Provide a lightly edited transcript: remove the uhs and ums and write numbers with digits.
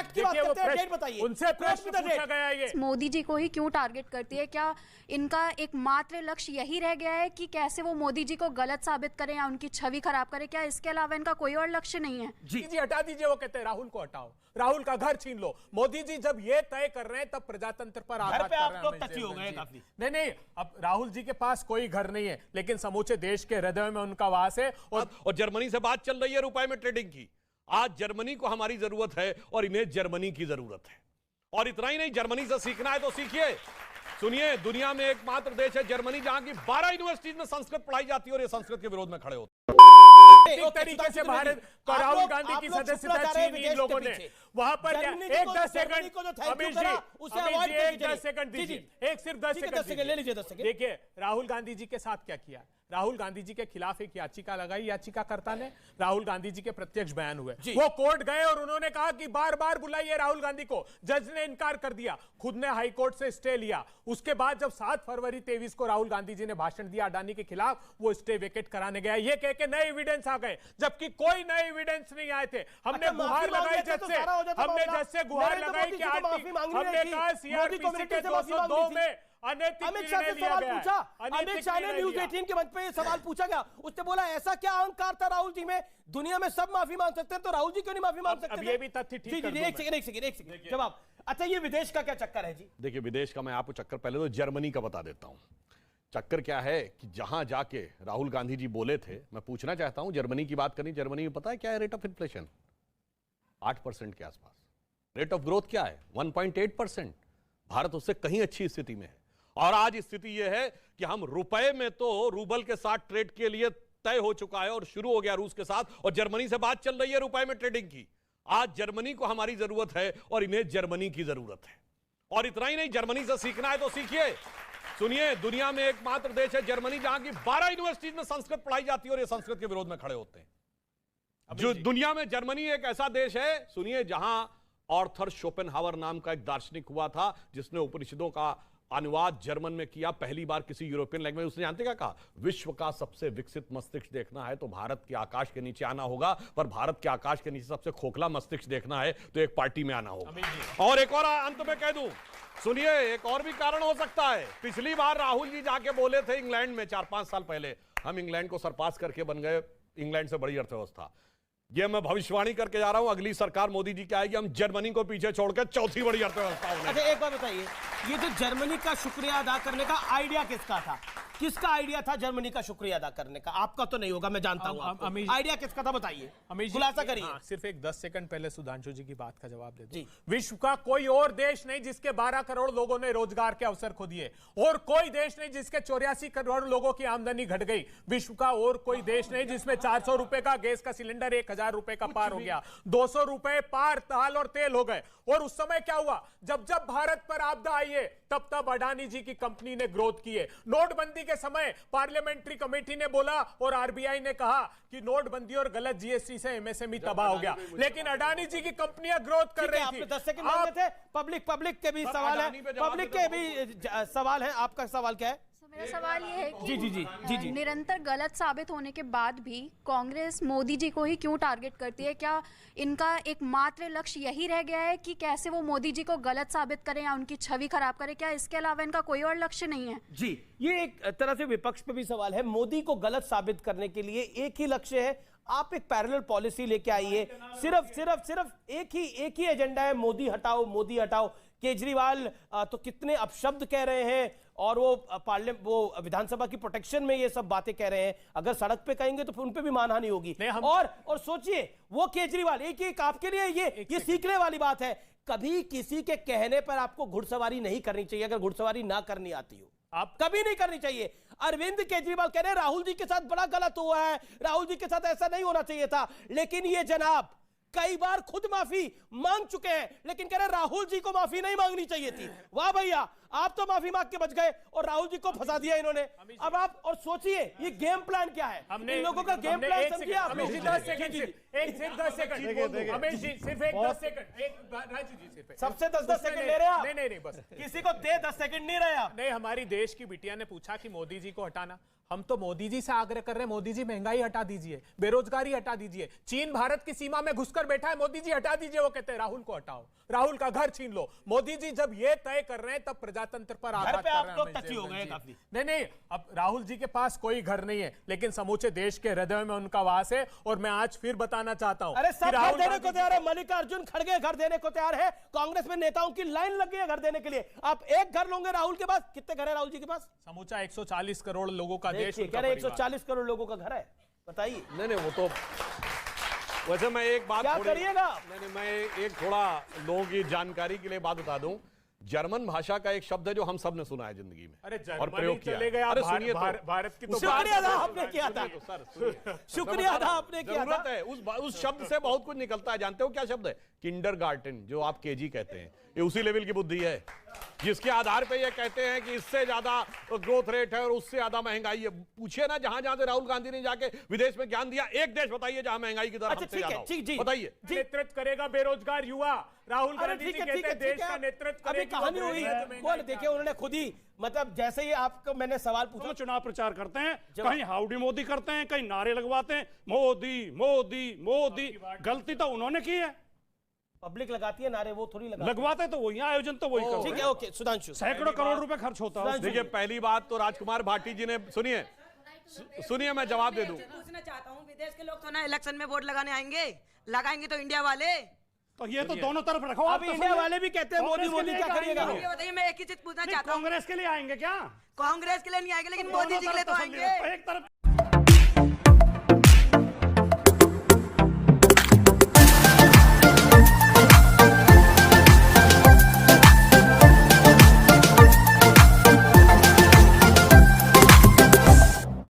Fact की बात करते हैं, डेट बताइए। उनसे प्रश्न पूछा गया है। मोदी जी को ही क्यों टारगेट करती है? क्या इनका एकमात्र लक्ष्य यही रह गया है कि कैसे वो मोदी जी को गलत साबित करें या उनकी छवि खराब करें? क्या इसके अलावा इनका कोई और लक्ष्य नहीं है? जी हटा दीजिए। वो कहते हैं राहुल को हटाओ, राहुल का घर छीन लो। मोदी जी जब ये तय कर रहे हैं तब प्रजातंत्र पर आघात कर रहे हैं। आप लोग टची हो गए काफी। नहीं, अब राहुल जी के पास कोई घर नहीं है, लेकिन समूचे देश के हृदय में उनका वास है। और जर्मनी से बात चल रही है रुपए में ट्रेडिंग की। आज जर्मनी को हमारी जरूरत है और इन्हें जर्मनी की जरूरत है। और इतना ही नहीं, जर्मनी से सीखना है तो सीखिए। सुनिए, दुनिया में एकमात्र देश है जर्मनी जहां की 12 यूनिवर्सिटीज में संस्कृत पढ़ाई जाती है और ये संस्कृत के विरोध में खड़े होते हैं। इस तरीके से भारत और राहुल गांधी की सदस्यता छीनी इन लोगों ने। वहां पर एक 10 सेकंड अमित जी, एक 10 सेकंड दीजिए, एक सिर्फ 10 सेकंड ले लीजिए। देखिए राहुल गांधी जी के साथ क्या किया। राहुल गांधी जी के खिलाफ एक याचिका लगाई, याचिकाकर्ता ने। राहुल गांधी जी के प्रत्यक्ष बयान हुए, वो कोर्ट गए और उन्होंने कहा कि बार बार बुलाइए राहुल गांधी को। जज ने इनकार कर दिया, खुद ने हाई कोर्ट से स्टे लिया। उसके बाद जब 7 फरवरी 23 को राहुल गांधी जी ने भाषण दिया अडानी के खिलाफ, वो स्टे वेकेट कराने गया, ये कह के नए एविडेंस आ गए, जबकि कोई नए एविडेंस नहीं आए थे। हमने गुहार लगाई जज से, हमने जज से गुहार लगाई कि हमने कहा सीआरपीसी के 202 में अमित शाह से सवाल पूछा। अमित शाह ने न्यूज 18 के मंच पे सवाल पूछा गया, उसने बोला ऐसा क्या अहंकार था राहुल जी में, दुनिया में सब माफी मांग सकते हैं तो राहुल जी क्यों नहीं माफी मांग सकते? अब ये भी तथ्य ठीक कर दूं। एक सेकंड जवाब। अच्छा, ये विदेश का क्या चक्कर है जी? देखिए, विदेश का मैं आपको चक्कर पहले तो जर्मनी का बता देता हूं। चक्कर क्या है कि जहां जाके राहुल गांधी जी बोले थे, मैं पूछना चाहता हूं, जर्मनी की बात करनी। जर्मनी में पता है क्या है रेट ऑफ इन्फ्लेशन? 8% के आसपास। रेट ऑफ ग्रोथ क्या है? 1.8%। भारत उससे कहीं अच्छी स्थिति में है। और आज स्थिति यह है कि हम रुपए में तो रूबल के साथ ट्रेड के लिए तय हो चुका है और शुरू हो गया रूस के साथ, और जर्मनी से बात चल रही है रुपए में ट्रेडिंग की। आज जर्मनी को हमारी जरूरत है और इन्हें जर्मनी की जरूरत है। और इतना ही नहीं, जर्मनी से सीखना है तो सीखिए। सुनिए, दुनिया में एकमात्र देश है जर्मनी जहां की 12 यूनिवर्सिटीज में संस्कृत पढ़ाई जाती है और ये संस्कृत के विरोध में खड़े होते हैं। जो दुनिया में जर्मनी एक ऐसा देश है, सुनिए, जहां ऑर्थर शोपेनहावर नाम का एक दार्शनिक हुआ था जिसने उपनिषदों का अनुवाद जर्मन में किया पहली बार किसी यूरोपियन लैंग्वेज। उसने जानते क्या कहा? विश्व का सबसे विकसित मस्तिष्क देखना है तो भारत के आकाश के नीचे आना होगा, पर भारत के आकाश के नीचे सबसे खोखला मस्तिष्क देखना है तो एक पार्टी में आना होगा। और एक और अंत में कह दूं, सुनिए, एक और भी कारण हो सकता है। पिछली बार राहुल जी जाके बोले थे इंग्लैंड में 4-5 साल पहले, हम इंग्लैंड को सरपास करके बन गए इंग्लैंड से बड़ी अर्थव्यवस्था। ये मैं भविष्यवाणी करके जा रहा हूं, अगली सरकार मोदी जी की आएगी, हम जर्मनी को पीछे छोड़कर चौथी बड़ी अर्थव्यवस्था होगी। अच्छा, एक बात बताइए, ये जो जर्मनी का शुक्रिया अदा करने का आइडिया किसका था? किसका आइडिया था जर्मनी का शुक्रिया अदा करने का? आपका तो नहीं होगा, मैं जानता हूं। आइडिया किसका था बताइए, खुलासा करिए। सिर्फ एक 10 सेकंड पहले सुधांशु जी की बात का जवाब दे दो। विश्व का कोई और देश नहीं जिसके 12 करोड़ लोगों ने रोजगार के अवसर खो दिए, और कोई देश नहीं जिसके 84 करोड़ लोगों की आमदनी घट गई। विश्व का और कोई देश नहीं जिसमें 400 रुपए का गैस का सिलेंडर 1000 रुपए का पार हो गया, 200 रुपए पार दाल और तेल हो गए। और उस समय क्या हुआ? जब जब भारत पर आपदा आई है तब तब अडानी जी की कंपनी ने ग्रोथ की है। नोटबंदी के समय पार्लियामेंट्री कमेटी ने बोला और आरबीआई ने कहा कि नोटबंदी और गलत जीएसटी से एमएसएमई तबाह हो गया, लेकिन अडानी जी की कंपनियां ग्रोथ कर रही थी। 10 सेकंड मांगे थे। पब्लिक के भी सवाल है, पब्लिक के भी सवाल है। आपका सवाल क्या है? मेरा सवाल ये है कि जी निरंतर गलत साबित होने के बाद भी कांग्रेस मोदी जी को ही क्यों टारगेट करती है? क्या इनका एकमात्र लक्ष्य यही रह गया है कि कैसे वो मोदी जी को गलत साबित करें या उनकी छवि खराब करें? क्या इसके अलावा इनका कोई और लक्ष्य नहीं है? जी, ये एक तरह से विपक्ष पे भी सवाल है। मोदी को गलत साबित करने के लिए एक ही लक्ष्य है, आप एक पैरेलल पॉलिसी लेके आइए। सिर्फ एक ही एजेंडा है, मोदी हटाओ, मोदी हटाओ। केजरीवाल तो कितने अपशब्द कह रहे हैं, और वो विधानसभा की प्रोटेक्शन में ये सब बातें कह रहे हैं। अगर सड़क पे कहेंगे तो फिर उन पे भी मानहानि होगी। और सोचिए, वो केजरीवाल एक आपके लिए ये सीखने वाली बात है, कभी किसी के कहने पर आपको घुड़सवारी नहीं करनी चाहिए। अगर घुड़सवारी ना करनी आती हो, आप कभी नहीं करनी चाहिए। अरविंद केजरीवाल कह रहे हैं राहुल जी के साथ बड़ा गलत हुआ है, राहुल जी के साथ ऐसा नहीं होना चाहिए था, लेकिन ये जनाब कई बार खुद माफी मांग चुके हैं, लेकिन कह रहे राहुल जी को माफी नहीं मांगनी चाहिए थी। वाह भैया, आप तो माफी मांग के बच गए और राहुल जी को फंसा दिया इन्होंने। अब आप और सोचिए ये गेम प्लान क्या है, इन लोगों का गेम प्लान समझिए आप। एक सिर्फ 10 सेकंड अमीश जी, सिर्फ एक 10 सेकंड, एक राजू जी सिर्फ सबसे 10-10 सेकंड ले रहे हैं आप। नहीं बस किसी को दे 10 सेकंड नहीं रहे आप। नहीं, हमारी देश की बिटिया ने पूछा कि मोदी जी को हटाना, हम तो मोदी जी से आग्रह कर रहे हैं, मोदी जी महंगाई हटा दीजिए, बेरोजगारी हटा दीजिए, चीन भारत की सीमा में घुसकर बैठा है, मोदी जी हटा दीजिए। वो कहते हैं राहुल को हटाओ, राहुल का घर छीन लो। मोदी जी जब ये तय कर रहे हैं तब प्रजातंत्र पर आघात कर आप रहे लोग हैं। टची हो गए काफी। नहीं, अब राहुल जी के पास कोई घर नहीं है, लेकिन समूचे देश के हृदय में उनका वास है। और मैं आज फिर बताना चाहता हूं, अरे सब घर देने को तैयार है, मल्लिकार्जुन खड़गे घर देने को तैयार है, कांग्रेस में नेताओं की लाइन लगी है घर देने के लिए। आप एक घर लोगे राहुल के पास, कितने घर है राहुल जी के पास? समूचा 140 करोड़ लोगों का देश, कह रहे 140 करोड़ लोगों का घर है, बताइए। नहीं वो तो वैसे मैं एक बात क्या करिएगा? नहीं मैं एक थोड़ा लोगों की जानकारी के लिए बात बता दूं। जर्मन भाषा का एक शब्द है जो हम सब ने सुना है जिंदगी में, अरे और प्रयोग किया चले गए। अरे सुनिए तो, भारत की तो शुक्रिया था आपने किया था, सर शुक्रिया था आपने किया था। जरूरत है उस शब्द से बहुत कुछ निकलता है। जानते हो क्या शब्द है? किंडरगार्टन, जो आप केजी कहते हैं, ये उसी लेवल की बुद्धि है जिसके आधार पे ये कहते हैं कि इससे ज्यादा ग्रोथ रेट है और उससे ज्यादा महंगाई है। पूछिए ना जहां जहां से राहुल गांधी ने जाके विदेश में ज्ञान दिया, एक देश बताइए जहां महंगाई की दर हमसे ज्यादा हो। बताइए। नेतृत्व करेगा बेरोजगार युवा, राहुल गांधी जी कहते हैं देश का नेतृत्व अभी कहानी हुई वो देखिए, उन्होंने खुद ही मतलब जैसे ही आपको मैंने सवाल पूछा, चुनाव प्रचार करते हैं, कहीं हाउडी मोदी करते हैं, कहीं नारे लगवाते हैं, मोदी मोदी मोदी। गलती तो उन्होंने की है, पब्लिक लगाती है नारे, वो थोड़ी लगवाते तो वही, आयोजन तो वही करते हैं। ठीक है, ओके सुधांशु। सैकड़ों करोड़ रुपए खर्च होता है। देखिए पहली बात तो राजकुमार भाटी जी ने, सुनिए मैं जवाब दे दूं। पूछना चाहता हूँ, विदेश के लोग तो ना इलेक्शन में वोट लगाने आएंगे, लगाएंगे तो इंडिया वाले। तो ये तो दोनों तरफ रखो। अभी इंडिया वाले भी कहते हैं मोदी मोदी, क्या करिएगा? ये बताइए, मैं एक ही चीज पूछना चाहता हूँ, कांग्रेस के लिए आएंगे क्या? कांग्रेस के लिए नहीं आएंगे, लेकिन मोदी जी के लिए तो आएंगे। एक तरफ